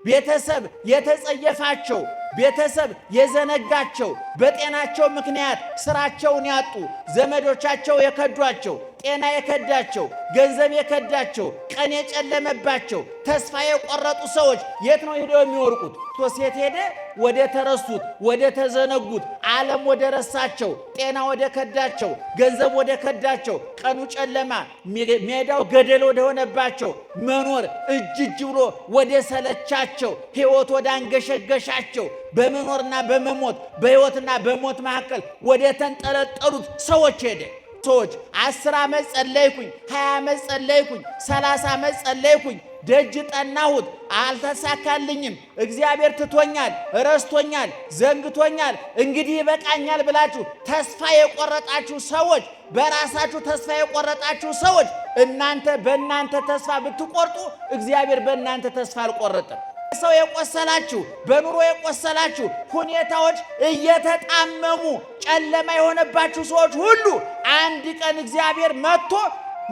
ቤተሰብ የተጸየፋቸው ቤተሰብ የዘነጋቸው በጤናቸው ምክንያት ስራቸውን ያጡ ዘመዶቻቸው የከዷቸው ጤና የከዳቸው ገንዘብ የከዳቸው ቀን የጨለመባቸው ተስፋ የቆረጡ ሰዎች የት ነው ሄደው የሚወርቁት? ክርስቶስ የት ሄደ? ወደ ተረሱት ወደ ተዘነጉት ዓለም ወደ ረሳቸው ጤና ወደ ከዳቸው ገንዘብ ወደ ከዳቸው ቀኑ ጨለማ ሜዳው ገደል ወደ ሆነባቸው መኖር እጅ ብሎ ወደ ሰለቻቸው ሕይወት ወደ አንገሸገሻቸው በመኖርና በመሞት በሕይወትና በሞት መካከል ወደ ተንጠለጠሉት ሰዎች ሄደ። ሰዎች 10 ዓመት ጸለይኩኝ 20 ዓመት ጸለይኩኝ 30 ዓመት ጸለይኩኝ ደጅ ጠናሁት አልተሳካልኝም እግዚአብሔር ትቶኛል ረስቶኛል ዘንግቶኛል እንግዲህ ይበቃኛል ብላችሁ ተስፋ የቆረጣችሁ ሰዎች በራሳችሁ ተስፋ የቆረጣችሁ ሰዎች እናንተ በእናንተ ተስፋ ብትቆርጡ እግዚአብሔር በእናንተ ተስፋ አልቆረጠም። ሰው የቆሰላችሁ በኑሮ የቆሰላችሁ ሁኔታዎች እየተጣመሙ ጨለማ የሆነባችሁ ሰዎች ሁሉ አንድ ቀን እግዚአብሔር መጥቶ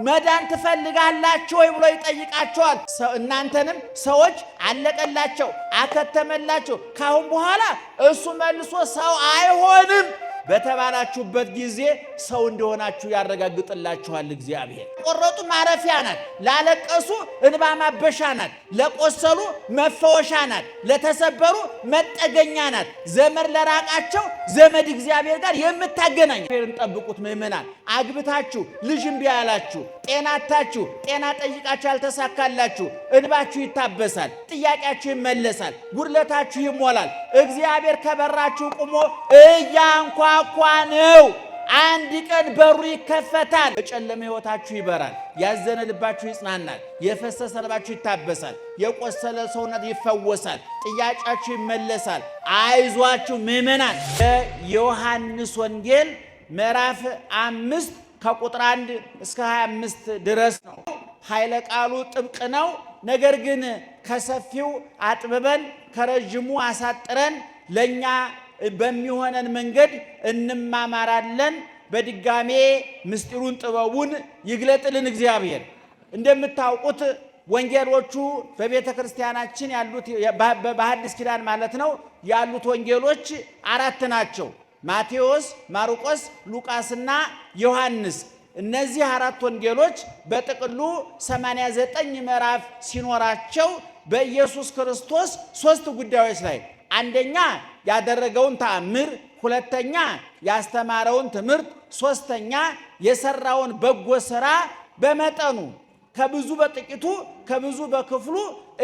መዳን ትፈልጋላችሁ ወይ ብሎ ይጠይቃቸዋል። እናንተንም ሰዎች አለቀላቸው አከተመላቸው ካሁን በኋላ እሱ መልሶ ሰው አይሆንም በተባላችሁበት ጊዜ ሰው እንደሆናችሁ ያረጋግጥላችኋል እግዚአብሔር። ቆረጡ ማረፊያ ናት፣ ላለቀሱ እንባ ማበሻ ናት፣ ለቆሰሉ መፈወሻ ናት፣ ለተሰበሩ መጠገኛ ናት። ዘመድ ለራቃቸው ዘመድ እግዚአብሔር ጋር የምታገናኝ። ጠብቁት ምእመናን። አግብታችሁ ልጅ እምቢ ያላችሁ ጤናታችሁ ጤና ጠይቃችሁ ያልተሳካላችሁ እንባችሁ ይታበሳል፣ ጥያቄያችሁ ይመለሳል፣ ጉድለታችሁ ይሞላል። እግዚአብሔር ከበራችሁ ቆሞ እያንኳኳ ነው። አንድ ቀን በሩ ይከፈታል። በጨለመ ሕይወታችሁ ይበራል፣ ያዘነ ልባችሁ ይጽናናል፣ የፈሰሰ ልባችሁ ይታበሳል፣ የቆሰለ ሰውነት ይፈወሳል፣ ጥያቄያችሁ ይመለሳል። አይዟችሁ ምእመናን። የዮሐንስ ወንጌል ምዕራፍ 5 ከቁጥር 1 እስከ 25 ድረስ ነው። ኃይለ ቃሉ ጥብቅ ነው። ነገር ግን ከሰፊው አጥብበን ከረጅሙ አሳጥረን ለኛ በሚሆነን መንገድ እንማማራለን። በድጋሜ ምስጢሩን ጥበቡን ይግለጥልን እግዚአብሔር። እንደምታውቁት ወንጌሎቹ በቤተ ክርስቲያናችን ያሉት በሐዲስ ኪዳን ማለት ነው ያሉት ወንጌሎች 4 ናቸው። ማቴዎስ፣ ማርቆስ፣ ሉቃስና ዮሐንስ። እነዚህ 4 ወንጌሎች በጥቅሉ 89 ምዕራፍ ሲኖራቸው በኢየሱስ ክርስቶስ 3 ጉዳዮች ላይ አንደኛ ያደረገውን ተአምር፣ ሁለተኛ ያስተማረውን ትምህርት፣ ሶስተኛ የሰራውን በጎ ሥራ በመጠኑ ከብዙ በጥቂቱ ከብዙ በክፍሉ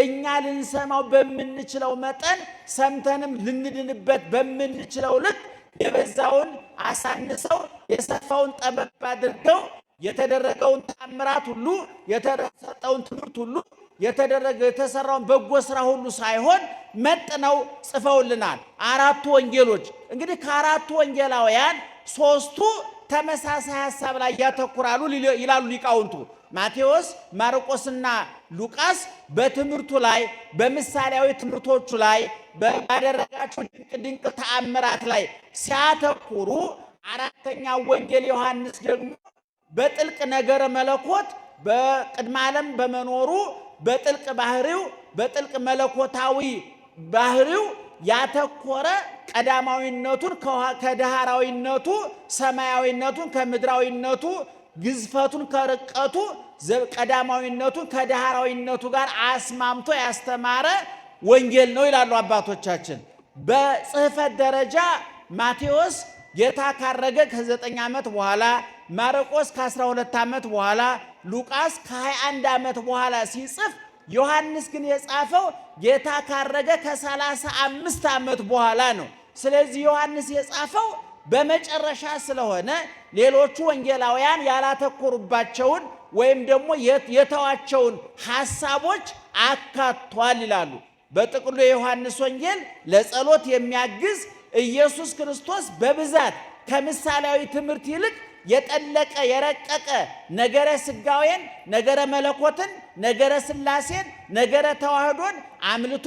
እኛ ልንሰማው በምንችለው መጠን ሰምተንም ልንድንበት በምንችለው ልክ የበዛውን አሳንሰው የሰፋውን ጠበብ አድርገው የተደረገውን ተአምራት ሁሉ የተሰጠውን ትምህርት ሁሉ የተሰራውን በጎ ሥራ ሁሉ ሳይሆን መጥነው ጽፈውልናል 4ቱ ወንጌሎች። እንግዲህ ከ4ቱ ወንጌላውያን 3ቱ ተመሳሳይ ሐሳብ ላይ ያተኩራሉ ይላሉ ሊቃውንቱ። ማቴዎስ፣ ማርቆስና ሉቃስ በትምህርቱ ላይ በምሳሌያዊ ትምህርቶቹ ላይ ባደረጋቸው ድንቅ ተአምራት ላይ ሲያተኩሩ፣ 4ኛው ወንጌል ዮሐንስ ደግሞ በጥልቅ ነገረ መለኮት በቅድመ ዓለም በመኖሩ በጥልቅ ባህሪው በጥልቅ መለኮታዊ ባህሪው ያተኮረ ቀዳማዊነቱን ከዳህራዊነቱ ሰማያዊነቱን ከምድራዊነቱ ግዝፈቱን ከርቀቱ ቀዳማዊነቱን ከዳህራዊነቱ ጋር አስማምቶ ያስተማረ ወንጌል ነው ይላሉ አባቶቻችን። በጽሕፈት ደረጃ ማቴዎስ ጌታ ካረገ ከ9 ዓመት በኋላ፣ ማርቆስ ከ12 ዓመት በኋላ፣ ሉቃስ ከ21 ዓመት በኋላ ሲጽፍ፣ ዮሐንስ ግን የጻፈው ጌታ ካረገ ከ35 ዓመት በኋላ ነው። ስለዚህ ዮሐንስ የጻፈው በመጨረሻ ስለሆነ ሌሎቹ ወንጌላውያን ያላተኮሩባቸውን ወይም ደግሞ የተዋቸውን ሐሳቦች አካቷል ይላሉ። በጥቅሉ የዮሐንስ ወንጌል ለጸሎት የሚያግዝ ኢየሱስ ክርስቶስ በብዛት ከምሳሌያዊ ትምህርት ይልቅ የጠለቀ የረቀቀ ነገረ ሥጋዌን፣ ነገረ መለኮትን፣ ነገረ ሥላሴን፣ ነገረ ተዋህዶን አምልቶ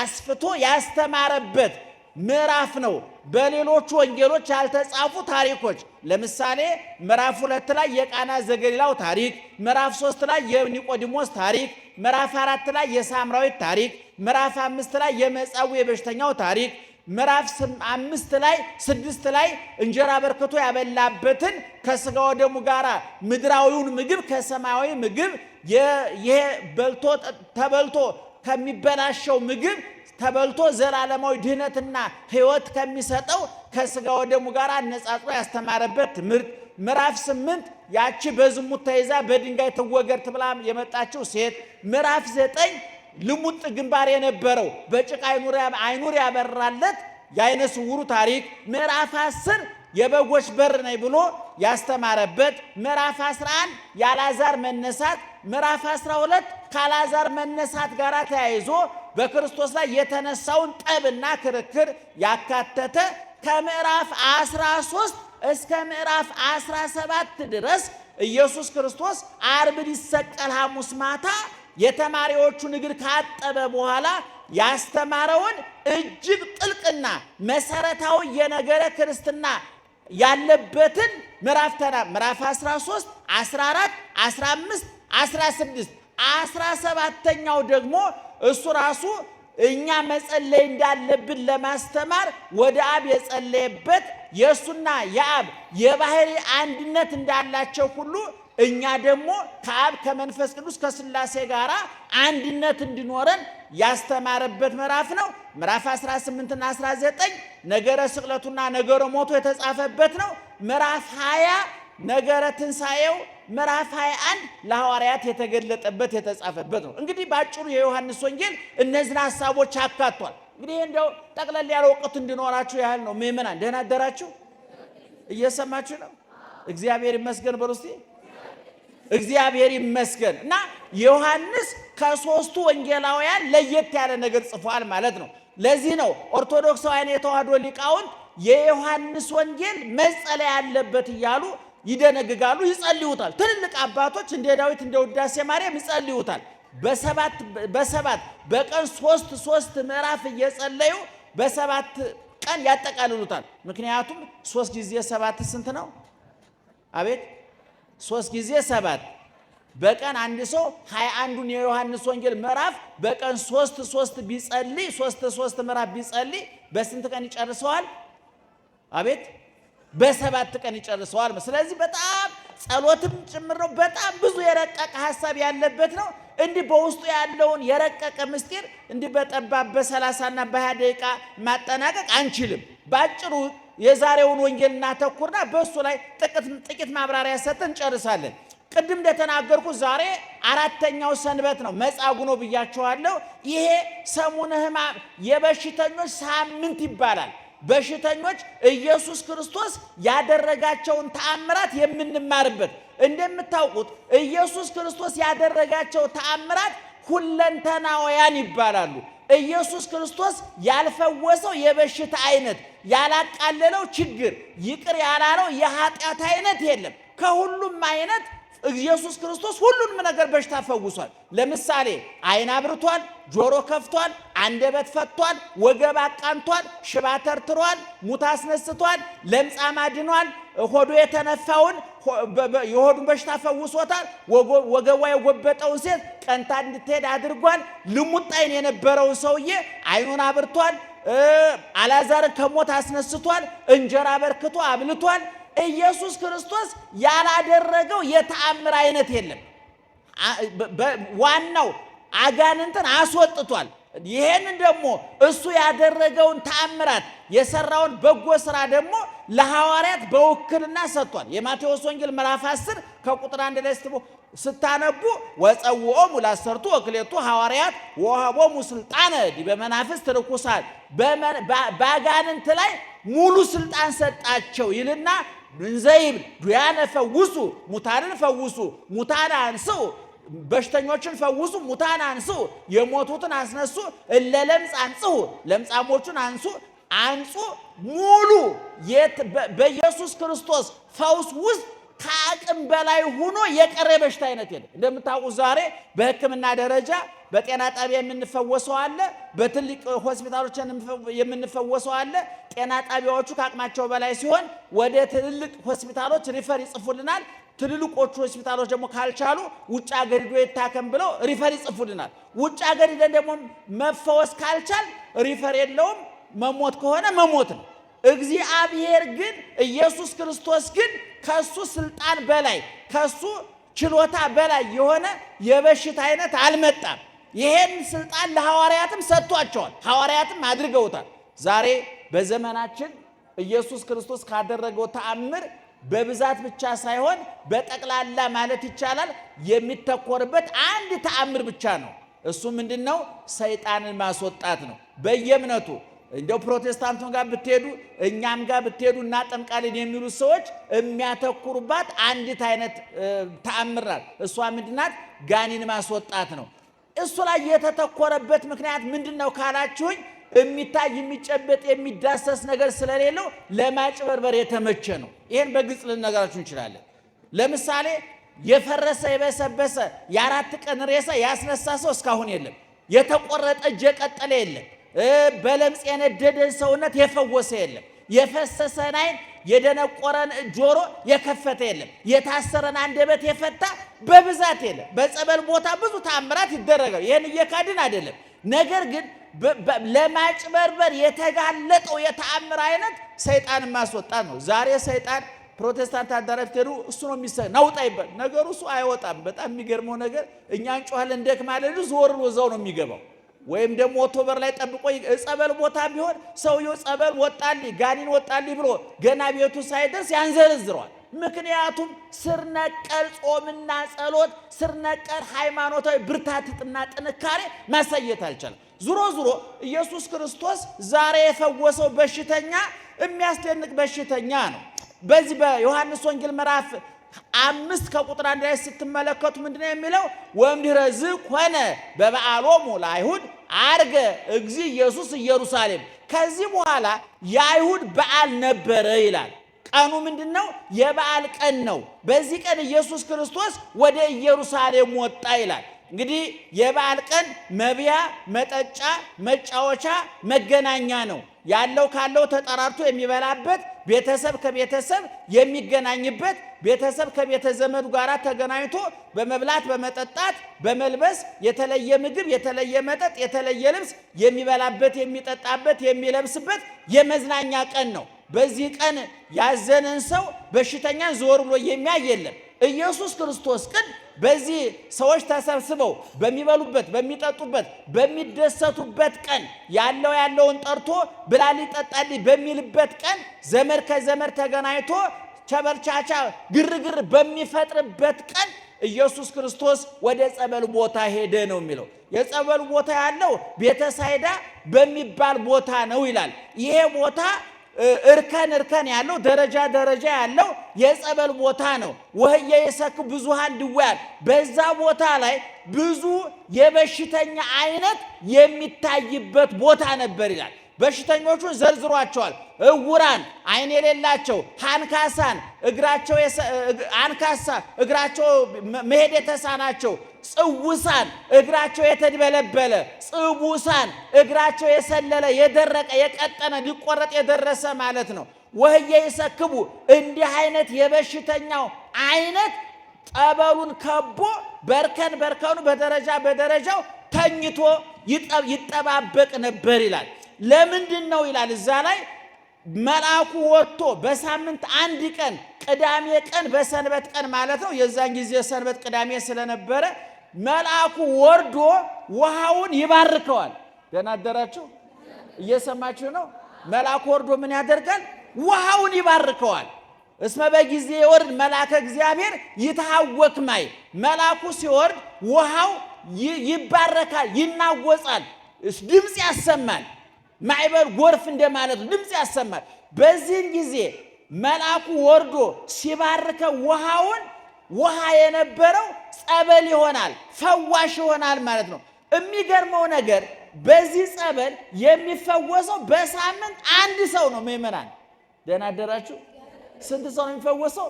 አስፍቶ ያስተማረበት ምዕራፍ ነው። በሌሎቹ ወንጌሎች ያልተጻፉ ታሪኮች ለምሳሌ ምዕራፍ 2 ላይ የቃና ዘገሊላው ታሪክ፣ ምዕራፍ 3 ላይ የኒቆዲሞስ ታሪክ፣ ምዕራፍ 4 ላይ የሳምራዊት ታሪክ፣ ምዕራፍ 5 ላይ የመጻጉዕ የበሽተኛው ታሪክ፣ ምዕራፍ 5 ላይ 6 ላይ እንጀራ በርክቶ ያበላበትን ከስጋ ወደሙ ጋራ ምድራዊውን ምግብ ከሰማያዊ ምግብ ይሄ በልቶ ተበልቶ ከሚበላሸው ምግብ ተበልቶ ዘላለማዊ ድህነትና ሕይወት ከሚሰጠው ከስጋ ወደሙ ጋር አነጻጽሮ ያስተማረበት ትምህርት፣ ምዕራፍ 8 ያቺ በዝሙት ተይዛ በድንጋይ ትወገር ተብላ የመጣችው ሴት፣ ምዕራፍ 9 ልሙጥ ግንባር የነበረው በጭቃ አይኑር ያበራለት የዓይነ ስውሩ ታሪክ፣ ምዕራፍ 10 የበጎች በር ነኝ ብሎ ያስተማረበት፣ ምዕራፍ 11 የአልዓዛር መነሳት፣ ምዕራፍ 12 ከአልዓዛር መነሳት ጋር ተያይዞ በክርስቶስ ላይ የተነሳውን ጠብና ክርክር ያካተተ ከምዕራፍ 13 እስከ ምዕራፍ 17 ድረስ ኢየሱስ ክርስቶስ ዓርብ ሊሰቀል ሐሙስ ማታ የተማሪዎቹን እግር ካጠበ በኋላ ያስተማረውን እጅግ ጥልቅና መሰረታዊ የነገረ ክርስትና ያለበትን ምዕራፍ 13፣ 14፣ 15፣ 16 17ኛው ደግሞ እሱ ራሱ እኛ መጸለይ እንዳለብን ለማስተማር ወደ አብ የጸለየበት የእሱና የአብ የባህሪ አንድነት እንዳላቸው ሁሉ እኛ ደግሞ ከአብ ከመንፈስ ቅዱስ ከሥላሴ ጋር አንድነት እንዲኖረን ያስተማረበት ምዕራፍ ነው። ምዕራፍ 18 እና 19 ነገረ ስቅለቱና ነገረ ሞቱ የተጻፈበት ነው። ምዕራፍ 20 ነገረ ትንሣኤው፣ ምዕራፍ 21 ለሐዋርያት የተገለጠበት የተጻፈበት ነው። እንግዲህ ባጭሩ የዮሐንስ ወንጌል እነዚህን ሐሳቦች አካቷል። እንግዲህ እንደው ጠቅለል ያለ እውቀት እንዲኖራችሁ ያህል ነው። ምእመናን ደህና አደራችሁ? እየሰማችሁ ነው? እግዚአብሔር ይመስገን በሉ እስቲ። እግዚአብሔር ይመስገን። እና ዮሐንስ ከሶስቱ ወንጌላውያን ለየት ያለ ነገር ጽፏል ማለት ነው። ለዚህ ነው ኦርቶዶክሳውያን የተዋህዶ ሊቃውንት የዮሐንስ ወንጌል መጸለይ ያለበት እያሉ ይደነግጋሉ፣ ይጸልዩታል። ትልልቅ አባቶች እንደ ዳዊት እንደ ውዳሴ ማርያም ይጸልዩታል። በሰባት በቀን ሶስት ምዕራፍ እየጸለዩ በሰባት ቀን ያጠቃልሉታል። ምክንያቱም 3 ጊዜ 7 ስንት ነው? አቤት 3 ጊዜ 7 በቀን አንድ ሰው 21ዱን የዮሐንስ ወንጌል ምዕራፍ በቀን 3 ቢጸልይ 3 ምዕራፍ ቢጸልይ በስንት ቀን ይጨርሰዋል? አቤት በ7 ቀን ይጨርሰዋል። ስለዚህ በጣም ጸሎትም ጭምር ነው። በጣም ብዙ የረቀቀ ሐሳብ ያለበት ነው። እንዲህ በውስጡ ያለውን የረቀቀ ምስጢር እንዲህ በጠባብ በ30 እና በ20 ደቂቃ ማጠናቀቅ አንችልም። ባጭሩ የዛሬውን ወንጌል እናተኩርና በእሱ ላይ ጥቂት ማብራሪያ ሰጥተን እንጨርሳለን። ቅድም እንደተናገርኩ ዛሬ 4ኛው ሰንበት ነው፣ መጻጉዕ ነው ብያቸዋለሁ። ይሄ ሰሙነ ሕማም የበሽተኞች ሳምንት ይባላል። በሽተኞች ኢየሱስ ክርስቶስ ያደረጋቸውን ተአምራት የምንማርበት። እንደምታውቁት ኢየሱስ ክርስቶስ ያደረጋቸው ተአምራት ሁለንተናውያን ይባላሉ። ኢየሱስ ክርስቶስ ያልፈወሰው የበሽታ አይነት፣ ያላቃለለው ችግር፣ ይቅር ያላለው የኃጢአት አይነት የለም። ከሁሉም አይነት ኢየሱስ ክርስቶስ ሁሉንም ነገር በሽታ ፈውሷል። ለምሳሌ ዓይን አብርቷል፣ ጆሮ ከፍቷል፣ አንደበት ፈቷል፣ ወገብ አቃንቷል፣ ሽባ ተርትሯል፣ ሙት አስነስቷል፣ ለምጻም አድኗል፣ ሆዱ የተነፋውን የሆዱን በሽታ ፈውሶታል፣ ወገቧ የጎበጠውን ሴት ቀንታ እንድትሄድ አድርጓል፣ ልሙጥ ዓይን የነበረውን ሰውዬ ዓይኑን አብርቷል፣ አልዓዛርን ከሞት አስነስቷል፣ እንጀራ በርክቶ አብልቷል። ኢየሱስ ክርስቶስ ያላደረገው የተአምር አይነት የለም። ዋናው አጋንንትን አስወጥቷል። ይሄንን ደግሞ እሱ ያደረገውን ተአምራት የሰራውን በጎ ስራ ደግሞ ለሐዋርያት በውክልና ሰጥቷል። የማቴዎስ ወንጌል ምዕራፍ 10 ከቁጥር 1 ላይ ስታነቡ ወጸውዖሙ ለአሰርቱ ወክልኤቱ ሐዋርያት ወወሀቦሙ ስልጣነ ዲበ መናፍስት ርኩሳን፣ በአጋንንት ላይ ሙሉ ስልጣን ሰጣቸው ይልና እንዘይብል ዱያነ ፈውሱ፣ ሙታንን ፈውሱ፣ ሙታን አንስኡ፣ በሽተኞችን ፈውሱ፣ ሙታን አንስኡ፣ የሞቱትን አስነሱ፣ እለ ለምጽ አንጽሑ፣ ለምጻሞቹን አንጹ። ሙሉ በኢየሱስ ክርስቶስ ፈውስ ውስጥ ከአቅም በላይ ሆኖ የቀረ በሽታ አይነት የለም። እንደምታውቁት ዛሬ በሕክምና ደረጃ በጤና ጣቢያ የምንፈወሰው አለ፣ በትልቅ ሆስፒታሎች የምንፈወሰው አለ። ጤና ጣቢያዎቹ ከአቅማቸው በላይ ሲሆን ወደ ትልልቅ ሆስፒታሎች ሪፈር ይጽፉልናል። ትልልቆቹ ሆስፒታሎች ደግሞ ካልቻሉ ውጭ ሀገር ሄዶ ይታከም ብለው ሪፈር ይጽፉልናል። ውጭ ሀገር ሄደን ደግሞ መፈወስ ካልቻል ሪፈር የለውም፣ መሞት ከሆነ መሞት ነው። እግዚአብሔር ግን ኢየሱስ ክርስቶስ ግን ከሱ ስልጣን በላይ ከሱ ችሎታ በላይ የሆነ የበሽታ አይነት አልመጣም። ይሄን ስልጣን ለሐዋርያትም ሰጥቷቸዋል፣ ሐዋርያትም አድርገውታል። ዛሬ በዘመናችን ኢየሱስ ክርስቶስ ካደረገው ተአምር በብዛት ብቻ ሳይሆን በጠቅላላ ማለት ይቻላል የሚተኮርበት አንድ ተአምር ብቻ ነው። እሱ ምንድነው? ሰይጣንን ማስወጣት ነው። በየእምነቱ እንደው ፕሮቴስታንቱን ጋር ብትሄዱ እኛም ጋር ብትሄዱ እናጠምቃለን የሚሉት ሰዎች የሚያተኩሩባት አንዲት አይነት ተአምር ናት። እሷ ምንድናት? ጋኔን ማስወጣት ነው። እሱ ላይ የተተኮረበት ምክንያት ምንድነው ካላችሁኝ፣ የሚታይ የሚጨበጥ የሚዳሰስ ነገር ስለሌለው ለማጭበርበር የተመቸ ነው። ይሄን በግልጽ ልነግራችሁ እንችላለን። ለምሳሌ የፈረሰ የበሰበሰ የ4 ቀን ሬሳ ያስነሳ ሰው እስካሁን የለም። የተቆረጠ እጅ የቀጠለ የለም። በለምጽ የነደደን ሰውነት የፈወሰ የለም። የፈሰሰን ዓይን የደነቆረን ጆሮ የከፈተ የለም። የታሰረን አንደበት የፈታ በብዛት የለም። በጸበል ቦታ ብዙ ተአምራት ይደረጋል። ይህን እየካድን አይደለም። ነገር ግን ለማጭበርበር የተጋለጠው የተአምር አይነት ሰይጣን ማስወጣት ነው። ዛሬ ሰይጣን ፕሮቴስታንት አዳራሽ ሄዱ እሱ ነው የሚሰራ ናውጣ ይባል ነገሩ እሱ አይወጣም። በጣም የሚገርመው ነገር እኛ እንጮሃለን እንደክማለን ዞር ብሎ እዛው ነው የሚገባው። ወይም ደግሞ ኦክቶበር ላይ ጠብቆ ጸበል ቦታ ቢሆን ሰውየው ጸበል ወጣልኝ ጋኔን ወጣልኝ ብሎ ገና ቤቱ ሳይደርስ ያንዘረዝረዋል። ምክንያቱም ስር ነቀል ጾምና ጸሎት ስር ነቀል ሃይማኖታዊ ብርታትና ጥንካሬ ማሳየት አልቻለም። ዙሮ ኢየሱስ ክርስቶስ ዛሬ የፈወሰው በሽተኛ የሚያስደንቅ በሽተኛ ነው። በዚህ በዮሐንስ ወንጌል ምዕራፍ 5 ከቁጥር 1 ላይ ስትመለከቱ ምንድነው የሚለው? ወእምድኅረ ዝኮነ በበዓሎሙ ለአይሁድ ዐርገ እግዚእ ኢየሱስ ኢየሩሳሌም። ከዚህ በኋላ የአይሁድ በዓል ነበረ ይላል። ቀኑ ምንድነው? የበዓል ቀን ነው። በዚህ ቀን ኢየሱስ ክርስቶስ ወደ ኢየሩሳሌም ወጣ ይላል። እንግዲህ የበዓል ቀን መብያ፣ መጠጫ፣ መጫወቻ፣ መገናኛ ነው። ያለው ካለው ተጠራርቶ የሚበላበት፣ ቤተሰብ ከቤተሰብ የሚገናኝበት፣ ቤተሰብ ከቤተ ዘመዱ ጋር ተገናኝቶ በመብላት በመጠጣት በመልበስ የተለየ ምግብ፣ የተለየ መጠጥ፣ የተለየ ልብስ የሚበላበት፣ የሚጠጣበት፣ የሚለብስበት የመዝናኛ ቀን ነው። በዚህ ቀን ያዘነን ሰው በሽተኛን ዞር ብሎ የሚያይ የለም። ኢየሱስ ክርስቶስ ግን በዚህ ሰዎች ተሰብስበው በሚበሉበት በሚጠጡበት በሚደሰቱበት ቀን ያለውን ጠርቶ ብላልኝ ጠጣልኝ በሚልበት ቀን ዘመድ ከዘመድ ተገናኝቶ ቸበርቻቻ ግርግር በሚፈጥርበት ቀን ኢየሱስ ክርስቶስ ወደ ጸበል ቦታ ሄደ ነው የሚለው። የጸበል ቦታ ያለው ቤተሳይዳ በሚባል ቦታ ነው ይላል። ይሄ ቦታ እርከን ያለው ደረጃ ያለው የጸበል ቦታ ነው። ወህየ የሰክሩ ብዙሃን ድውያን፣ በዛ ቦታ ላይ ብዙ የበሽተኛ አይነት የሚታይበት ቦታ ነበር ይላል። በሽተኞቹን ዘርዝሯቸዋል። እውራን፣ አይን የሌላቸው፣ አንካሳን፣ እግራቸው መሄድ የተሳናቸው፣ ጽውሳን፣ እግራቸው የተድበለበለ፣ ጽቡሳን፣ እግራቸው የሰለለ የደረቀ የቀጠነ ሊቆረጥ የደረሰ ማለት ነው። ወህየ ይሰክቡ፣ እንዲህ አይነት የበሽተኛው አይነት ጠበሉን ከቦ በርከኑ በደረጃው ተኝቶ ይጠባበቅ ነበር ይላል። ለምንድን ነው ይላል እዛ ላይ መልአኩ ወጥቶ በሳምንት አንድ ቀን ቅዳሜ ቀን በሰንበት ቀን ማለት ነው። የዛን ጊዜ ሰንበት ቅዳሜ ስለነበረ መልአኩ ወርዶ ውሃውን ይባርከዋል። ደህና አደራችሁ? እየሰማችሁ ነው? መልአኩ ወርዶ ምን ያደርጋል? ውሃውን ይባርከዋል። እስመ በጊዜ ይወርድ መልአከ እግዚአብሔር ይትሐወክ ማይ። መልአኩ ሲወርድ ውሃው ይባረካል፣ ይናወጻል፣ ድምፅ ያሰማል። ማዕበል ጎርፍ እንደማለት ድምፅ ያሰማል። በዚህን ጊዜ መልአኩ ወርዶ ሲባርከው ውሃ የነበረው ጸበል ይሆናል፣ ፈዋሽ ይሆናል ማለት ነው። የሚገርመው ነገር በዚህ ጸበል የሚፈወሰው በሳምንት አንድ ሰው ነው። ምእመናን ደህና አደራችሁ? ስንት ሰው ነው የሚፈወሰው?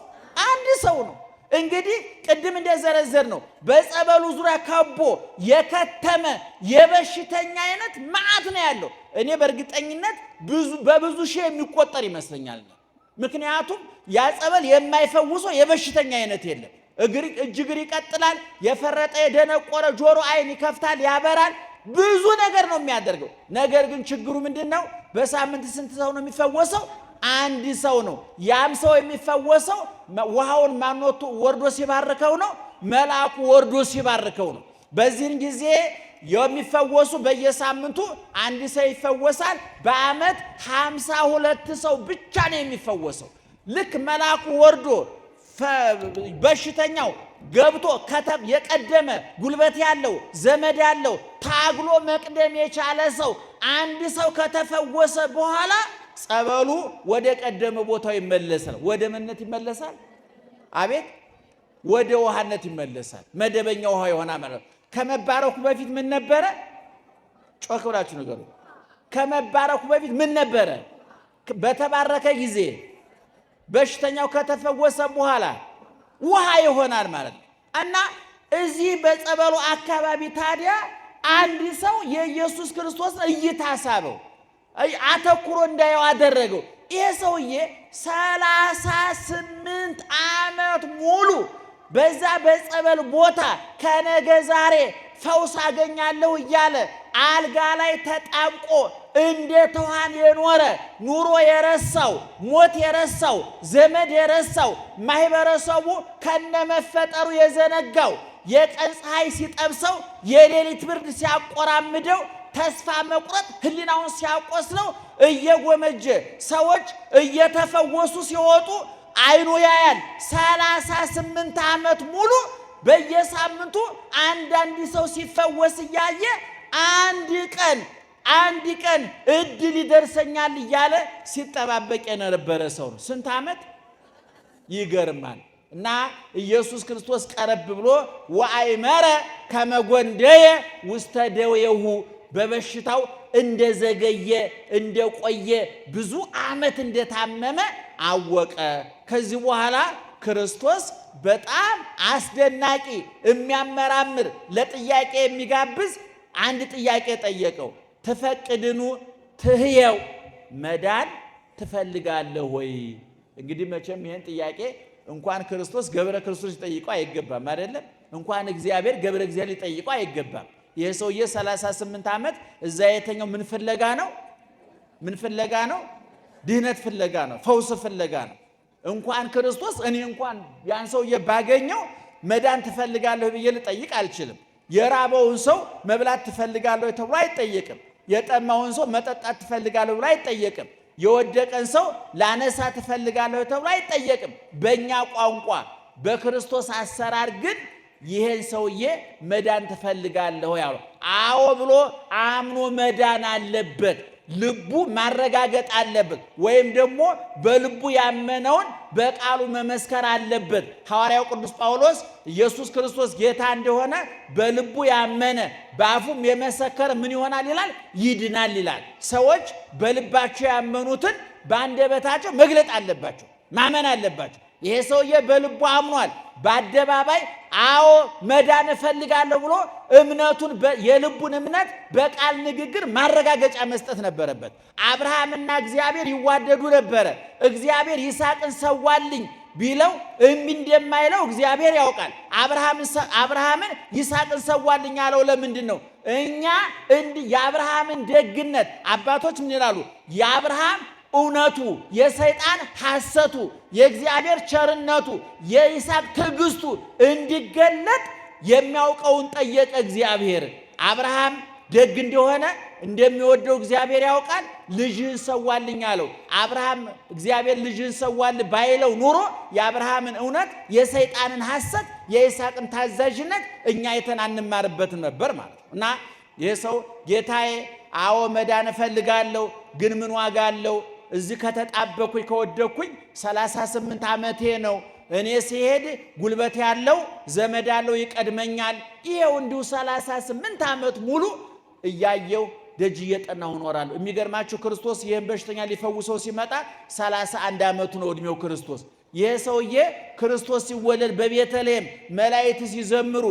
አንድ ሰው ነው። እንግዲህ ቅድም እንደዘረዘር ነው በጸበሉ ዙሪያ ከቦ የከተመ የበሽተኛ አይነት መዓት ነው ያለው። እኔ በእርግጠኝነት በብዙ ሺህ የሚቆጠር ይመስለኛል። ምክንያቱም ያ ጸበል የማይፈውሰው የበሽተኛ አይነት የለም። እግር ይቀጥላል፣ የፈረጠ የደነቆረ ጆሮ አይን ይከፍታል፣ ያበራል፣ ብዙ ነገር ነው የሚያደርገው። ነገር ግን ችግሩ ምንድነው? በሳምንት ስንት ሰው ነው የሚፈወሰው? አንድ ሰው ነው። ያም ሰው የሚፈወሰው ውሃውን ማንወጡ ወርዶ ሲባርከው ነው፣ መልአኩ ወርዶ ሲባርከው ነው። በዚህን ጊዜ የሚፈወሱ በየሳምንቱ አንድ ሰው ይፈወሳል። በአመት 52 ሰው ብቻ ነው የሚፈወሰው። ልክ መልአኩ ወርዶ በሽተኛው ገብቶ የቀደመ ጉልበት ያለው ዘመድ ያለው ታግሎ መቅደም የቻለ ሰው አንድ ሰው ከተፈወሰ በኋላ ጸበሉ ወደ ቀደመ ቦታው ይመለሳል። ወደ ምንነት ይመለሳል? አቤት ወደ ውሃነት ይመለሳል። መደበኛ ውሃ ይሆናል ማለት ነው። ከመባረኩ በፊት ምን ነበረ? ጮክ ብላችሁ ነገሩ። ከመባረኩ በፊት ምን ነበረ? በተባረከ ጊዜ በሽተኛው ከተፈወሰ በኋላ ውሃ ይሆናል ማለት ነው። እና እዚህ በጸበሉ አካባቢ ታዲያ አንድ ሰው የኢየሱስ ክርስቶስ እይታ ሳበው፣ አተኩሮ እንዳየው አደረገው። ይሄ ሰውዬ 38 ዓመት ሙሉ በዛ በጸበል ቦታ ከነገ ዛሬ ፈውስ አገኛለሁ እያለ አልጋ ላይ ተጣብቆ እንደ ተዋን የኖረ ኑሮ የረሳው ሞት የረሳው ዘመድ የረሳው ማህበረሰቡ ከነመፈጠሩ የዘነጋው የቀን ፀሐይ ሲጠብሰው የሌሊት ብርድ ሲያቆራምደው ተስፋ መቁረጥ ህሊናውን ሲያቆስለው እየጎመጀ ሰዎች እየተፈወሱ ሲወጡ አይኑ ያያል። 38 ዓመት ሙሉ በየሳምንቱ አንዳንድ ሰው ሲፈወስ እያየ አንድ ቀን እድል ይደርሰኛል እያለ ሲጠባበቅ የነበረ ሰው ነው። ስንት ዓመት? ይገርማል። እና ኢየሱስ ክርስቶስ ቀረብ ብሎ ወአይመረ ከመጎንደየ ውስተ ደዌሁ በበሽታው እንደዘገየ እንደቆየ ብዙ ዓመት እንደታመመ አወቀ። ከዚህ በኋላ ክርስቶስ በጣም አስደናቂ የሚያመራምር ለጥያቄ የሚጋብዝ አንድ ጥያቄ ጠየቀው። ትፈቅድኑ ትህየው መዳን ትፈልጋለህ ወይ? እንግዲህ መቼም ይሄን ጥያቄ እንኳን ክርስቶስ ገብረ ክርስቶስ ሊጠይቀው አይገባም አይደለም። እንኳን እግዚአብሔር ገብረ እግዚአብሔር ሊጠይቀው አይገባም። ይሄ ሰውዬ 38 ዓመት እዛ የተኛው ምን ፍለጋ ነው? ምን ፍለጋ ነው? ድህነት ፍለጋ ነው። ፈውስ ፍለጋ ነው። እንኳን ክርስቶስ እኔ እንኳን ያን ሰውዬ ባገኘው መዳን ትፈልጋለህ ብዬ ልጠይቅ አልችልም። የራበውን ሰው መብላት ትፈልጋለህ ተብሎ አይጠየቅም። የጠማውን ሰው መጠጣት ትፈልጋለህ ብሎ አይጠየቅም። የወደቀን ሰው ላነሳ ትፈልጋለህ ተብሎ አይጠየቅም። በእኛ ቋንቋ በክርስቶስ አሰራር ግን ይሄን ሰውዬ መዳን ትፈልጋለህ ያለው አዎ ብሎ አምኖ መዳን አለበት። ልቡ ማረጋገጥ አለበት። ወይም ደግሞ በልቡ ያመነውን በቃሉ መመስከር አለበት። ሐዋርያው ቅዱስ ጳውሎስ ኢየሱስ ክርስቶስ ጌታ እንደሆነ በልቡ ያመነ በአፉም የመሰከረ ምን ይሆናል ይላል? ይድናል ይላል። ሰዎች በልባቸው ያመኑትን በአንደበታቸው መግለጥ አለባቸው፣ ማመን አለባቸው። ይሄ ሰውዬ በልቡ አምኗል። በአደባባይ አዎ መዳን እፈልጋለሁ ብሎ እምነቱን የልቡን እምነት በቃል ንግግር ማረጋገጫ መስጠት ነበረበት። አብርሃምና እግዚአብሔር ይዋደዱ ነበረ። እግዚአብሔር ይስሐቅን ሰዋልኝ ቢለው እምቢ እንደማይለው እግዚአብሔር ያውቃል። አብርሃምን ይስሐቅን ሰዋልኝ ያለው ለምንድን ነው? እኛ የአብርሃምን ደግነት አባቶች ምን ይላሉ? የአብርሃም እውነቱ የሰይጣን ሐሰቱ የእግዚአብሔር ቸርነቱ የይስሐቅ ትዕግስቱ እንዲገለጥ የሚያውቀውን ጠየቀ እግዚአብሔር። አብርሃም ደግ እንደሆነ እንደሚወደው እግዚአብሔር ያውቃል። ልጅህን ሰዋልኝ አለው። አብርሃም እግዚአብሔር ልጅህን ሰዋልኝ ባይለው ኑሮ የአብርሃምን እውነት የሰይጣንን ሐሰት የይስሐቅን ታዛዥነት እኛ የተናንማርበት ነበር ማለት ነው። እና ይህ ሰው ጌታዬ አዎ መዳን እፈልጋለሁ፣ ግን ምን ዋጋ አለው? እዚህ ከተጣበኩኝ ከወደኩኝ 38 ዓመቴ ነው። እኔ ሲሄድ ጉልበት ያለው ዘመድ ያለው ይቀድመኛል። ይሄው እንዲሁ 38 ዓመት ሙሉ እያየው ደጅ እየጠናሁ እኖራለሁ። የሚገርማችሁ ክርስቶስ ይህን በሽተኛ ሊፈውሰው ሲመጣ 31 ዓመቱ ነው እድሜው ክርስቶስ። ይህ ሰውዬ ክርስቶስ ሲወለድ በቤተልሔም መላእክት ሲዘምሩ፣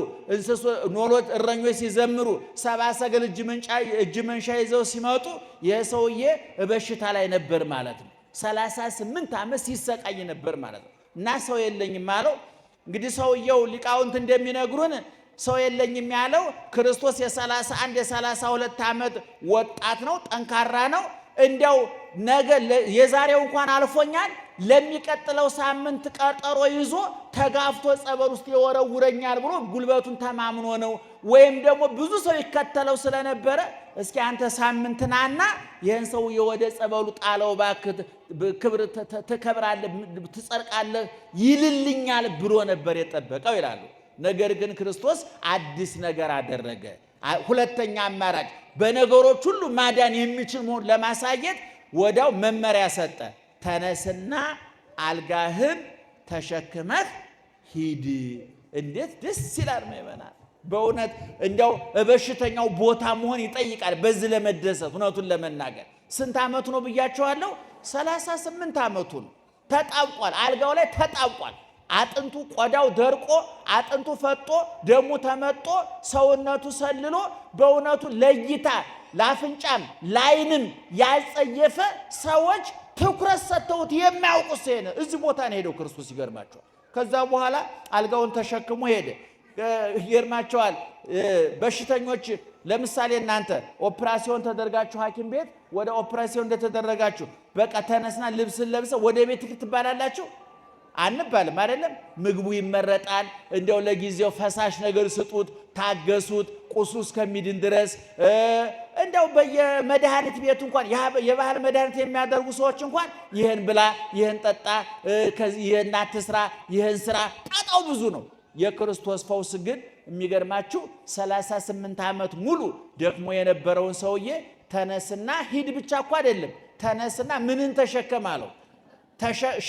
ኖሎት እረኞች ሲዘምሩ፣ ሰብአ ሰገል እጅ መንሻ ይዘው ሲመጡ ይህ ሰውዬ በሽታ ላይ ነበር ማለት ነው። 38 ዓመት ሲሰቃይ ነበር ማለት ነው። እና ሰው የለኝም አለው። እንግዲህ ሰውየው ሊቃውንት እንደሚነግሩን ሰው የለኝም ያለው ክርስቶስ የ31 የ32 ዓመት ወጣት ነው፣ ጠንካራ ነው። እንዲያው ነገ የዛሬው እንኳን አልፎኛል ለሚቀጥለው ሳምንት ቀጠሮ ይዞ ተጋፍቶ ጸበል ውስጥ ይወረውረኛል ብሎ ጉልበቱን ተማምኖ ነው። ወይም ደግሞ ብዙ ሰው ይከተለው ስለነበረ እስኪ አንተ ሳምንት ናና ይህን ሰው ወደ ጸበሉ ጣለው እባክህ ክብር ትከብራለህ ትጸድቃለህ ይልልኛል ብሎ ነበር የጠበቀው ይላሉ። ነገር ግን ክርስቶስ አዲስ ነገር አደረገ። ሁለተኛ አማራጭ በነገሮች ሁሉ ማዳን የሚችል መሆኑን ለማሳየት ወዲያው መመሪያ ሰጠ። ተነስና አልጋህን ተሸክመህ ሂድ። እንዴት ደስ ይላል ምእመናን! በእውነት እንዲያው በሽተኛው ቦታ መሆን ይጠይቃል በዚህ ለመደሰት። እውነቱን ለመናገር ስንት ዓመቱ ነው ብያቸዋለሁ? 38 ዓመቱ ነው። ተጣብቋል፣ አልጋው ላይ ተጣብቋል። አጥንቱ ቆዳው ደርቆ አጥንቱ ፈጦ ደሙ ተመጦ ሰውነቱ ሰልሎ በእውነቱ ለይታ ለአፍንጫም ለዓይንም ያልጸየፈ ሰዎች ትኩረት ሰጥተውት የሚያውቁ ሰው ነው። እዚህ ቦታ ነው ሄደው ክርስቶስ ይገርማቸዋል። ከዛ በኋላ አልጋውን ተሸክሞ ሄደ። ይገርማቸዋል። በሽተኞች ለምሳሌ እናንተ ኦፕራሲዮን ተደርጋችሁ ሐኪም ቤት ወደ ኦፕራሲዮን እንደተደረጋችሁ በቃ ተነስና ልብስን ለብሰ ወደ ቤት ትባላላችሁ አንባልም አይደለም። ምግቡ ይመረጣል። እንዲያው ለጊዜው ፈሳሽ ነገር ስጡት፣ ታገሱት ቁስሉ እስከሚድን ድረስ። እንዲያው በየመድኃኒት ቤቱ እንኳን የባህል መድኃኒት የሚያደርጉ ሰዎች እንኳን ይህን ብላ፣ ይህን ጠጣ፣ ይህን አትስራ፣ ይህን ስራ፣ ጣጣው ብዙ ነው። የክርስቶስ ፈውስ ግን የሚገርማችሁ 38 ዓመት ሙሉ ደክሞ የነበረውን ሰውዬ ተነስና ሂድ ብቻ እኮ አይደለም፣ ተነስና ምንን ተሸከም አለው።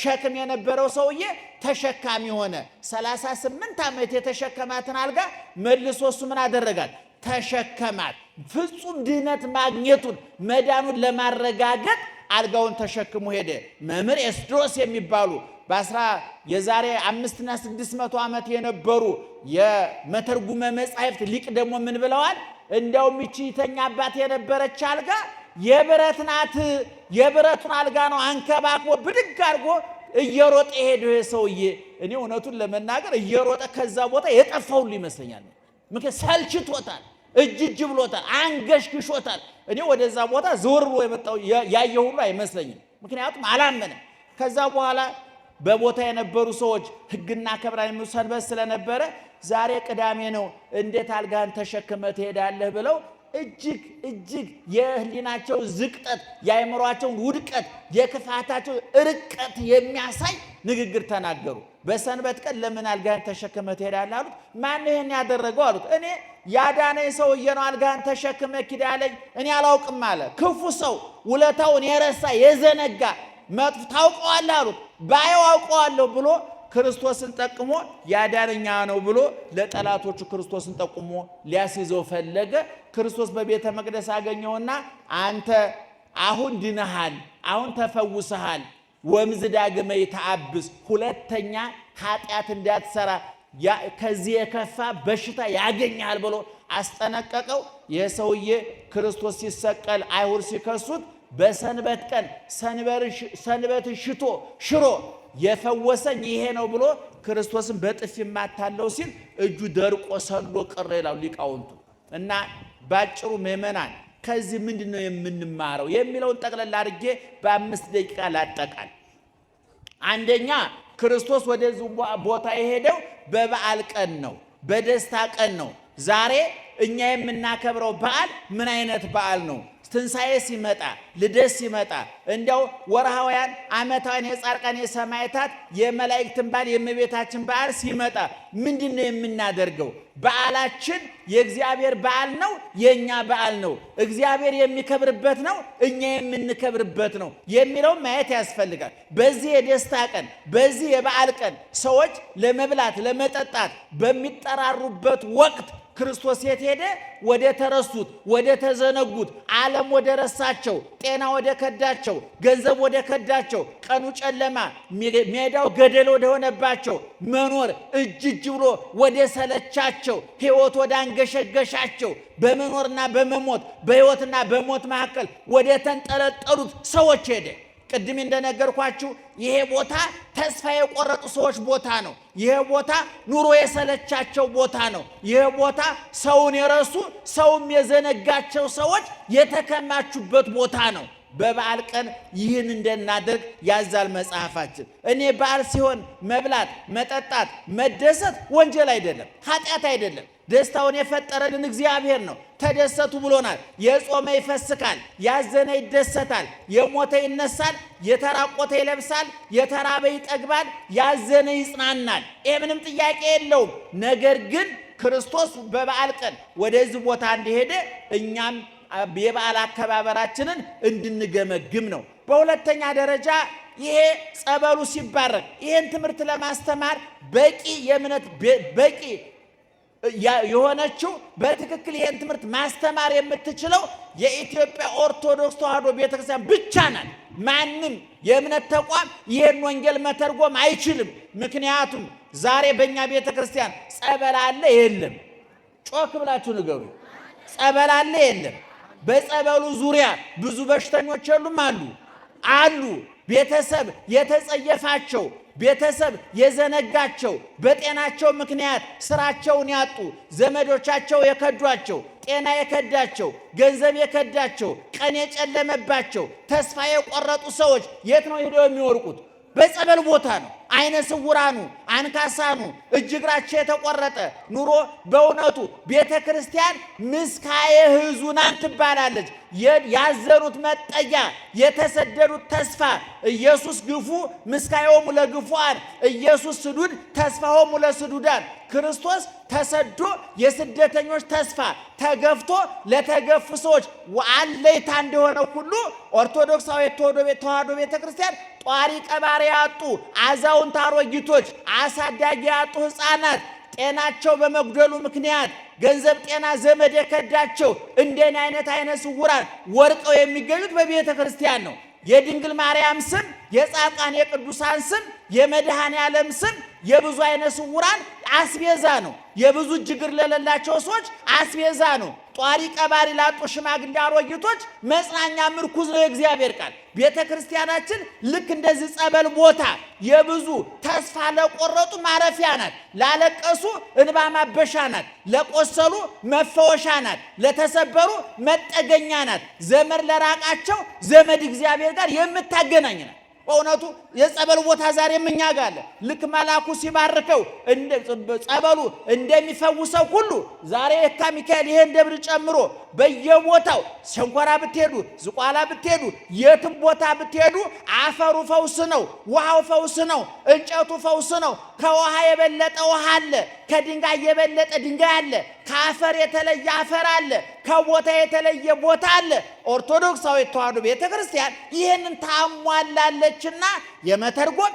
ሸክም የነበረው ሰውዬ ተሸካሚ ሆነ። 38 ዓመት የተሸከማትን አልጋ መልሶ እሱ ምን አደረጋት? ተሸከማት። ፍጹም ድህነት ማግኘቱን መዳኑን ለማረጋገጥ አልጋውን ተሸክሞ ሄደ። መምህር ኤስድሮስ የሚባሉ የዛሬ 500 እና 600 ዓመት የነበሩ የመተርጉመ መጻሕፍት ሊቅ ደግሞ ምን ብለዋል? እንዲያውም ይቺ ተኛባት የነበረች አልጋ የብረት ናት። የብረቱን አልጋ ነው አንከባክቦ ብድግ አድርጎ እየሮጠ ሄደው ሰውዬ። እኔ እውነቱን ለመናገር እየሮጠ ከዛ ቦታ የጠፋው ይመስለኛል። ምክንያቱም ሰልችቶታል፣ እጅ ብሎታል፣ አንገሽግሾታል። እኔ ወደዛ ቦታ ዞር ብሎ የመጣው ያየው ሁሉ አይመስለኝም። ምክንያቱም አላመነም። ከዛ በኋላ በቦታ የነበሩ ሰዎች ሕግና ክብራን የሚሉ ሰንበት ስለነበረ ዛሬ ቅዳሜ ነው እንዴት አልጋህን ተሸክመህ ትሄዳለህ ብለው እጅግ የህሊናቸው ዝቅጠት የአእምሯቸውን ውድቀት የክፋታቸው ርቀት የሚያሳይ ንግግር ተናገሩ። በሰንበት ቀን ለምን አልጋህን ተሸክመህ ትሄዳለህ አሉት። ማን ይሄን ያደረገው አሉት። እኔ ያዳነኝ ሰውዬ ነው አልጋህን ተሸክመህ ሂድ ያለኝ፣ እኔ አላውቅም አለ። ክፉ ሰው ውለታውን የረሳ የዘነጋ መጥፎ ታውቀዋለህ አሉት። ባየው አውቀዋለሁ ብሎ ክርስቶስን ጠቅሞ ያዳነኛ ነው ብሎ ለጠላቶቹ ክርስቶስን ጠቁሞ ሊያስይዘው ፈለገ። ክርስቶስ በቤተ መቅደስ አገኘውና አንተ አሁን ድነሃል፣ አሁን ተፈውሰሃል፣ ወምዝ ዳግመ ይተአብስ፣ ሁለተኛ ኃጢአት እንዳትሰራ ከዚህ የከፋ በሽታ ያገኛል ብሎ አስጠነቀቀው። የሰውዬ ክርስቶስ ሲሰቀል አይሁድ ሲከሱት በሰንበት ቀን ሰንበት ሽሮ የፈወሰኝ ይሄ ነው ብሎ ክርስቶስን በጥፊ ማታለው ሲል እጁ ደርቆ ሰሎ ቀረ ይላሉ ሊቃውንቱ። እና ባጭሩ ምእመናን ከዚህ ምንድነው የምንማረው የሚለውን ጠቅለል አድርጌ በ5 ደቂቃ ላጠቃል። አንደኛ ክርስቶስ ወደዚህ ቦታ የሄደው በበዓል ቀን ነው፣ በደስታ ቀን ነው። ዛሬ እኛ የምናከብረው በዓል ምን አይነት በዓል ነው? ትንሣኤ ሲመጣ ልደት ሲመጣ እንዲያው ወርሃውያን ዓመታውያን የጻድቃን የሰማዕታት የመላእክትን በዓል የእመቤታችን በዓል ሲመጣ ምንድን ነው የምናደርገው? በዓላችን የእግዚአብሔር በዓል ነው፣ የእኛ በዓል ነው። እግዚአብሔር የሚከብርበት ነው፣ እኛ የምንከብርበት ነው የሚለውን ማየት ያስፈልጋል። በዚህ የደስታ ቀን በዚህ የበዓል ቀን ሰዎች ለመብላት ለመጠጣት በሚጠራሩበት ወቅት ክርስቶስ የት ሄደ? ወደ ተረሱት፣ ወደ ተዘነጉት፣ ዓለም ወደ ረሳቸው፣ ጤና ወደ ከዳቸው፣ ገንዘብ ወደ ከዳቸው፣ ቀኑ ጨለማ ሜዳው ገደል ወደ ሆነባቸው፣ መኖር እጅ ብሎ ወደ ሰለቻቸው፣ ሕይወት ወደ አንገሸገሻቸው፣ በመኖርና በመሞት በሕይወትና በሞት መካከል ወደ ተንጠለጠሉት ሰዎች ሄደ። ቅድም እንደነገርኳችሁ ይሄ ቦታ ተስፋ የቆረጡ ሰዎች ቦታ ነው። ይሄ ቦታ ኑሮ የሰለቻቸው ቦታ ነው። ይሄ ቦታ ሰውን የረሱ ሰውም የዘነጋቸው ሰዎች የተከማቹበት ቦታ ነው። በበዓል ቀን ይህን እንድናደርግ ያዛል መጽሐፋችን። እኔ በዓል ሲሆን መብላት፣ መጠጣት፣ መደሰት ወንጀል አይደለም፣ ኃጢአት አይደለም። ደስታውን የፈጠረልን እግዚአብሔር ነው። ተደሰቱ ብሎናል። የጾመ ይፈስካል፣ ያዘነ ይደሰታል፣ የሞተ ይነሳል፣ የተራቆተ ይለብሳል፣ የተራበ ይጠግባል፣ ያዘነ ይጽናናል። ይህ ምንም ጥያቄ የለውም። ነገር ግን ክርስቶስ በበዓል ቀን ወደዚህ ቦታ እንደሄደ እኛም የበዓል አከባበራችንን እንድንገመግም ነው። በሁለተኛ ደረጃ ይሄ ጸበሉ ሲባረክ ይህን ትምህርት ለማስተማር በቂ የእምነት በቂ የሆነችው በትክክል ይህን ትምህርት ማስተማር የምትችለው የኢትዮጵያ ኦርቶዶክስ ተዋሕዶ ቤተክርስቲያን ብቻ ናት። ማንም የእምነት ተቋም ይህን ወንጌል መተርጎም አይችልም። ምክንያቱም ዛሬ በእኛ ቤተክርስቲያን ጸበል አለ የለም? ጮክ ብላችሁ ንገሩ። ጸበል አለ የለም? በጸበሉ ዙሪያ ብዙ በሽተኞች የሉም? አሉ። ቤተሰብ የተጸየፋቸው፣ ቤተሰብ የዘነጋቸው፣ በጤናቸው ምክንያት ስራቸውን ያጡ፣ ዘመዶቻቸው የከዷቸው፣ ጤና የከዳቸው፣ ገንዘብ የከዳቸው፣ ቀን የጨለመባቸው፣ ተስፋ የቆረጡ ሰዎች የት ነው ሄደው የሚወርቁት? በጸበል ቦታ ነው። አይነ ስውራኑ፣ አንካሳኑ፣ እጅ እግራቸው የተቆረጠ ኑሮ በእውነቱ ቤተ ክርስቲያን ምስካየ ሕዙናን ትባላለች። ያዘኑት መጠጊያ፣ የተሰደዱት ተስፋ። ኢየሱስ ግፉ ምስካዮሙ ለግፉዓን፣ ኢየሱስ ስዱድ ተስፋሆሙ ለስዱዳን። ክርስቶስ ተሰዶ የስደተኞች ተስፋ፣ ተገፍቶ ለተገፉ ሰዎች አለይታ እንደሆነ ሁሉ ኦርቶዶክሳዊ ተዋሕዶ ቤተ ክርስቲያን ጧሪ ቀባሪ ያጡ አዛውንት አሮጊቶች፣ አሳዳጊ ያጡ ሕፃናት ጤናቸው በመጉደሉ ምክንያት ገንዘብ፣ ጤና፣ ዘመድ የከዳቸው እንደኔ አይነ ስውራን ወርቀው የሚገኙት በቤተ ክርስቲያን ነው። የድንግል ማርያም ስም፣ የጻድቃን የቅዱሳን ስም፣ የመድኃኔ ዓለም ስም የብዙ አይነ ስውራን አስቤዛ ነው። የብዙ ችግር ለሌላቸው ሰዎች አስቤዛ ነው። ጧሪ ቀባሪ ላጡ ሽማግሌ አሮጊቶች መጽናኛ ምርኩዝ ነው የእግዚአብሔር ቃል። ቤተ ክርስቲያናችን ልክ እንደዚህ ጸበል ቦታ የብዙ ተስፋ ለቆረጡ ማረፊያ ናት። ላለቀሱ እንባ ማበሻ ናት። ለቆሰሉ መፈወሻ ናት። ለተሰበሩ መጠገኛ ናት። ዘመድ ለራቃቸው ዘመድ እግዚአብሔር ጋር የምታገናኝ ናት። በእውነቱ የጸበል ቦታ ዛሬም እኛ ጋር አለ። ልክ መልአኩ ሲባርከው ጸበሉ እንደሚፈውሰው ሁሉ ዛሬ የካ ሚካኤል ይሄን ደብር ጨምሮ በየቦታው ሸንኮራ ብትሄዱ፣ ዝቋላ ብትሄዱ፣ የትም ቦታ ብትሄዱ አፈሩ ፈውስ ነው፣ ውሃው ፈውስ ነው፣ እንጨቱ ፈውስ ነው። ከውሃ የበለጠ ውሃ አለ፣ ከድንጋይ የበለጠ ድንጋይ አለ፣ ከአፈር የተለየ አፈር አለ፣ ከቦታ የተለየ ቦታ አለ። ኦርቶዶክሳዊ ተዋሕዶ ቤተ ክርስቲያን ይህንን ታሟላለችና የመተርጎም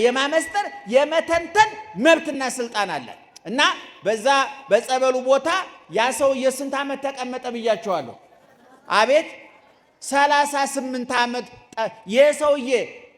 የማመስጠር የመተንተን መብትና ስልጣን አላት። እና በዛ በጸበሉ ቦታ ያ ሰውዬ ስንት ዓመት ተቀመጠ ብያቸዋለሁ? አቤት 38 ዓመት። ይህ ሰውዬ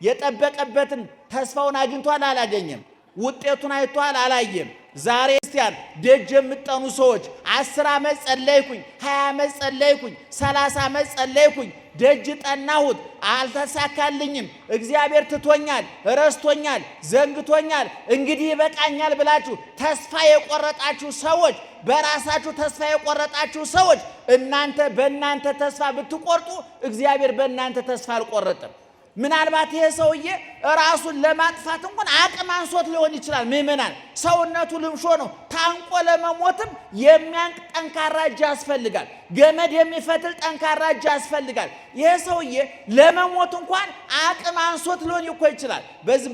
የጠበቀበትን ተስፋውን አግኝቷል? አላገኘም? ውጤቱን አይቷል? አላየም? ዛሬ ክርስቲያን ደጅ የምጠኑ ሰዎች 10 ዓመት ጸለይኩኝ፣ 20 ዓመት ጸለይኩኝ፣ 30 ዓመት ጸለይኩኝ፣ ደጅ ጠናሁት፣ አልተሳካልኝም፣ እግዚአብሔር ትቶኛል፣ ረስቶኛል፣ ዘንግቶኛል፣ እንግዲህ ይበቃኛል ብላችሁ ተስፋ የቆረጣችሁ ሰዎች፣ በራሳችሁ ተስፋ የቆረጣችሁ ሰዎች እናንተ በእናንተ ተስፋ ብትቆርጡ እግዚአብሔር በእናንተ ተስፋ አልቆረጠም። ምናልባት ይሄ ሰውዬ ራሱን ለማጥፋት እንኳን አቅም አንሶት ሊሆን ይችላል። ምእመናን፣ ሰውነቱ ልምሾ ነው። ታንቆ ለመሞትም የሚያንቅ ጠንካራ እጅ ያስፈልጋል። ገመድ የሚፈትል ጠንካራ እጅ ያስፈልጋል። ይሄ ሰውዬ ለመሞት እንኳን አቅም አንሶት ሊሆን እኮ ይችላል። በዚህ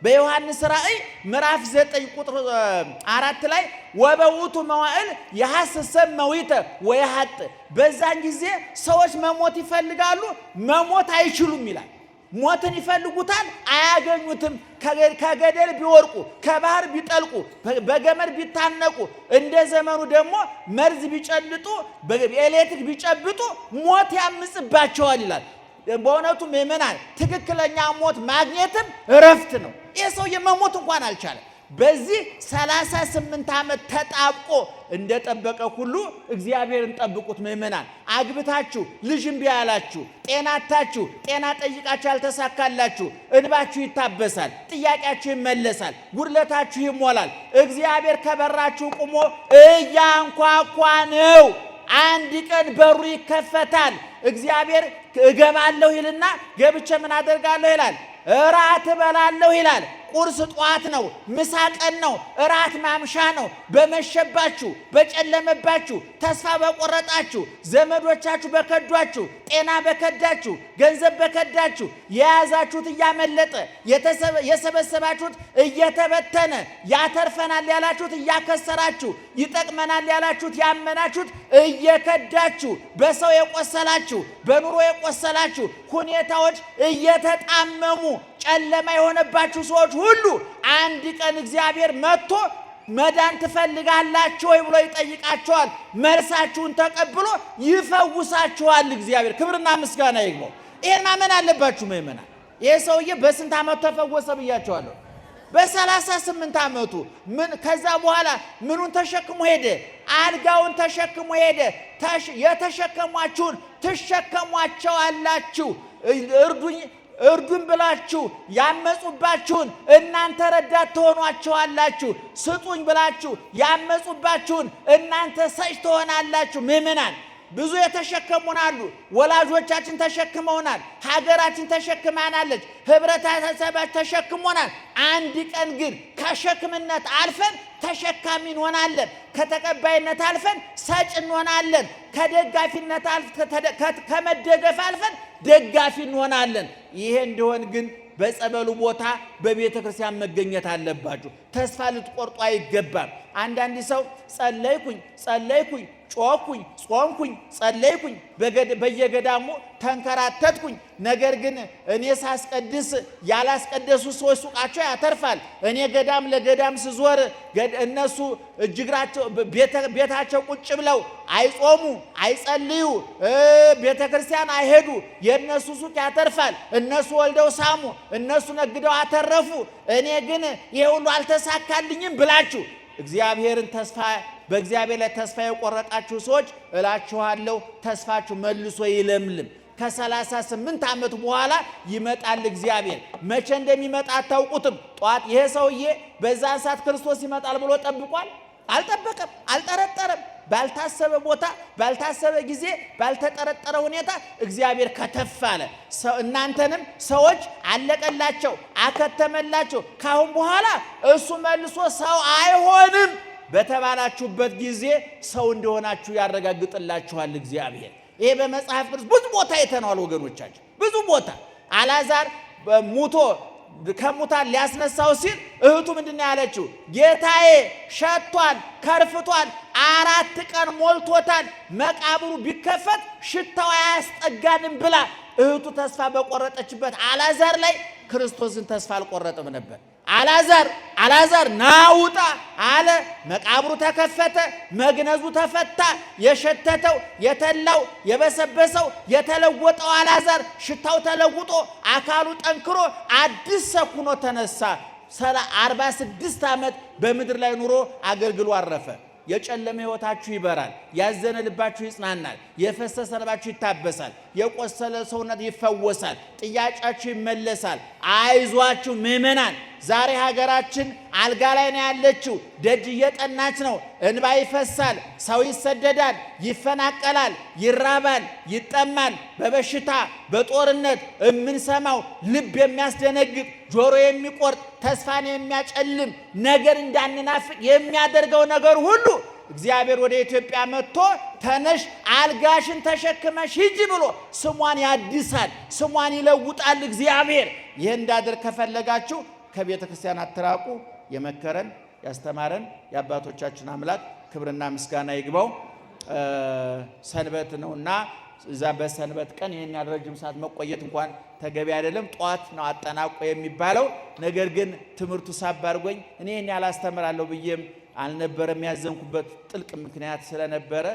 በዮሐንስ ራእይ ምዕራፍ 9 ቁጥር 4 ላይ ወበውቱ መዋዕል የሐሰሰብ መዊተ ወየሐጥ፣ በዛን ጊዜ ሰዎች መሞት ይፈልጋሉ፣ መሞት አይችሉም ይላል። ሞትን ይፈልጉታል፣ አያገኙትም። ከገደል ቢወርቁ፣ ከባህር ቢጠልቁ፣ በገመድ ቢታነቁ፣ እንደ ዘመኑ ደግሞ መርዝ ቢጨልጡ፣ በኤሌክትሪክ ቢጨብጡ ሞት ያምጽባቸዋል ይላል። በእውነቱ ምእመናን ትክክለኛ ሞት ማግኘትም እረፍት ነው። ይህ ሰውዬ መሞት እንኳን አልቻለም። በዚህ 38 ዓመት ተጣብቆ እንደጠበቀ ሁሉ እግዚአብሔርን ጠብቁት። ምእመናን አግብታችሁ ልጅ እምቢ ያላችሁ፣ ጤናታችሁ ጤና ጠይቃችሁ ያልተሳካላችሁ እንባችሁ ይታበሳል፣ ጥያቄያችሁ ይመለሳል፣ ጉድለታችሁ ይሞላል። እግዚአብሔር ከበራችሁ ቆሞ እያንኳኳ ነው። አንድ ቀን በሩ ይከፈታል። እግዚአብሔር እገባለሁ ይልና ገብቼ ምን አደርጋለሁ ይላል? እራት እበላለሁ ይላል። ቁርስ ጧት ነው፣ ምሳ ቀን ነው፣ እራት ማምሻ ነው። በመሸባችሁ፣ በጨለመባችሁ፣ ተስፋ በቆረጣችሁ፣ ዘመዶቻችሁ በከዷችሁ፣ ጤና በከዳችሁ፣ ገንዘብ በከዳችሁ፣ የያዛችሁት እያመለጠ የሰበሰባችሁት እየተበተነ ያተርፈናል ያላችሁት እያከሰራችሁ ይጠቅመናል ያላችሁት ያመናችሁት እየከዳችሁ በሰው የቆሰላችሁ በኑሮ የቆሰላችሁ ሁኔታዎች እየተጣመሙ ጨለማ የሆነባችሁ ሰዎች ሁሉ አንድ ቀን እግዚአብሔር መጥቶ መዳን ትፈልጋላችሁ ወይ ብሎ ይጠይቃችኋል። መልሳችሁን ተቀብሎ ይፈውሳችኋል። እግዚአብሔር ክብርና ምስጋና ይግባው። ይሄን ማመን አለባችሁ ምእመናን። ይሄ ሰውዬ በስንት ዓመቱ ተፈወሰ ብያችኋለሁ? በ38 ዓመቱ። ከዛ በኋላ ምኑን ተሸክሞ ሄደ? አልጋውን ተሸክሞ ሄደ። የተሸከሟችሁን ትሸከሟቸዋላችሁ። እርዱን ብላችሁ ያመጹባችሁን እናንተ ረዳት ትሆኗቸዋላችሁ። ስጡኝ ብላችሁ ያመጹባችሁን እናንተ ሰጭ ትሆናላችሁ። ምእመናን ብዙ የተሸከሙናሉ። ወላጆቻችን ተሸክመውናል። ሀገራችን ተሸክማናለች። ህብረተሰባችን ተሸክሞናል። አንድ ቀን ግን ከሸክምነት አልፈን ተሸካሚ እንሆናለን። ከተቀባይነት አልፈን ሰጭ እንሆናለን። ከደጋፊነት ከመደገፍ አልፈን ደጋፊ እንሆናለን። ይሄ እንደሆን ግን በጸበሉ ቦታ በቤተ ክርስቲያን መገኘት አለባችሁ። ተስፋ ልትቆርጡ አይገባም። አንዳንድ ሰው ጸለይኩኝ ጮኩኝ ጾምኩኝ ጸለይኩኝ በየገዳሙ ተንከራተትኩኝ፣ ነገር ግን እኔ ሳስቀድስ ያላስቀደሱ ሰዎች ሱቃቸው ያተርፋል። እኔ ገዳም ለገዳም ስዞር እነሱ እጅግራቸው ቤታቸው ቁጭ ብለው አይጾሙ አይጸልዩ፣ ቤተ ክርስቲያን አይሄዱ፣ የእነሱ ሱቅ ያተርፋል። እነሱ ወልደው ሳሙ፣ እነሱ ነግደው አተረፉ፣ እኔ ግን ይሄ ሁሉ አልተሳካልኝም ብላችሁ እግዚአብሔርን በእግዚአብሔር ላይ ተስፋ የቆረጣችሁ ሰዎች እላችኋለሁ ተስፋችሁ መልሶ ይለምልም። ከ38 ዓመት በኋላ ይመጣል እግዚአብሔር። መቼ እንደሚመጣ አታውቁትም። ጧት ይሄ ሰውዬ በዛን ሰዓት ክርስቶስ ይመጣል ብሎ ጠብቋል? አልጠበቀም፣ አልጠረጠረም። ባልታሰበ ቦታ ባልታሰበ ጊዜ ባልተጠረጠረ ሁኔታ እግዚአብሔር ከተፍ አለ። እናንተንም ሰዎች አለቀላቸው፣ አከተመላቸው፣ ካሁን በኋላ እሱ መልሶ ሰው አይሆንም በተባላችሁበት ጊዜ ሰው እንደሆናችሁ ያረጋግጥላችኋል እግዚአብሔር። ይሄ በመጽሐፍ ቅዱስ ብዙ ቦታ አይተናል ወገኖቻችን፣ ብዙ ቦታ። አልዓዛር ሙቶ ከሙታን ሊያስነሳው ሲል እህቱ ምንድን ነው ያለችው? ጌታዬ ሸቷል፣ ከርፍቷል፣ 4 ቀን ሞልቶታል፣ መቃብሩ ቢከፈት ሽታው አያስጠጋንም ብላ እህቱ ተስፋ በቆረጠችበት አልዓዛር ላይ ክርስቶስን ተስፋ አልቆረጠም ነበር። አልዓዛር ናውጣ አለ። መቃብሩ ተከፈተ፣ መግነዙ ተፈታ። የሸተተው የተላው የበሰበሰው የተለወጠው አልዓዛር ሽታው ተለውጦ አካሉ ጠንክሮ አዲስ ሰው ሆኖ ተነሳ። 46 ዓመት በምድር ላይ ኑሮ አገልግሎ አረፈ። የጨለመ ሕይወታችሁ ይበራል፣ ያዘነ ልባችሁ ይጽናናል፣ የፈሰሰ ልባችሁ ይታበሳል፣ የቆሰለ ሰውነት ይፈወሳል፣ ጥያቄያችሁ ይመለሳል። አይዟችሁ ምእመናን። ዛሬ ሀገራችን አልጋ ላይ ነው ያለችው። ደጅ እየጠናች ነው። እንባ ይፈሳል፣ ሰው ይሰደዳል፣ ይፈናቀላል፣ ይራባል፣ ይጠማል። በበሽታ በጦርነት የምንሰማው ልብ የሚያስደነግጥ ጆሮ የሚቆርጥ ተስፋን የሚያጨልም ነገር እንዳንናፍቅ የሚያደርገው ነገር ሁሉ እግዚአብሔር ወደ ኢትዮጵያ መጥቶ ተነሽ አልጋሽን ተሸክመሽ ሂጂ ብሎ ስሟን ያድሳል፣ ስሟን ይለውጣል እግዚአብሔር። ይህን እንዳደርግ ከፈለጋችሁ ከቤተ ክርስቲያን አትራቁ። የመከረን ያስተማረን የአባቶቻችን አምላክ ክብርና ምስጋና ይግባው። ሰንበት ነውና እዛ በሰንበት ቀን ይሄን ያህል ረጅም ሰዓት መቆየት እንኳን ተገቢ አይደለም። ጧት ነው አጠናቆ የሚባለው። ነገር ግን ትምህርቱ ሳብ አድርጎኝ እኔ ይሄን ያህል አስተምራለሁ ብዬም አልነበረም። ያዘንኩበት ጥልቅ ምክንያት ስለነበረ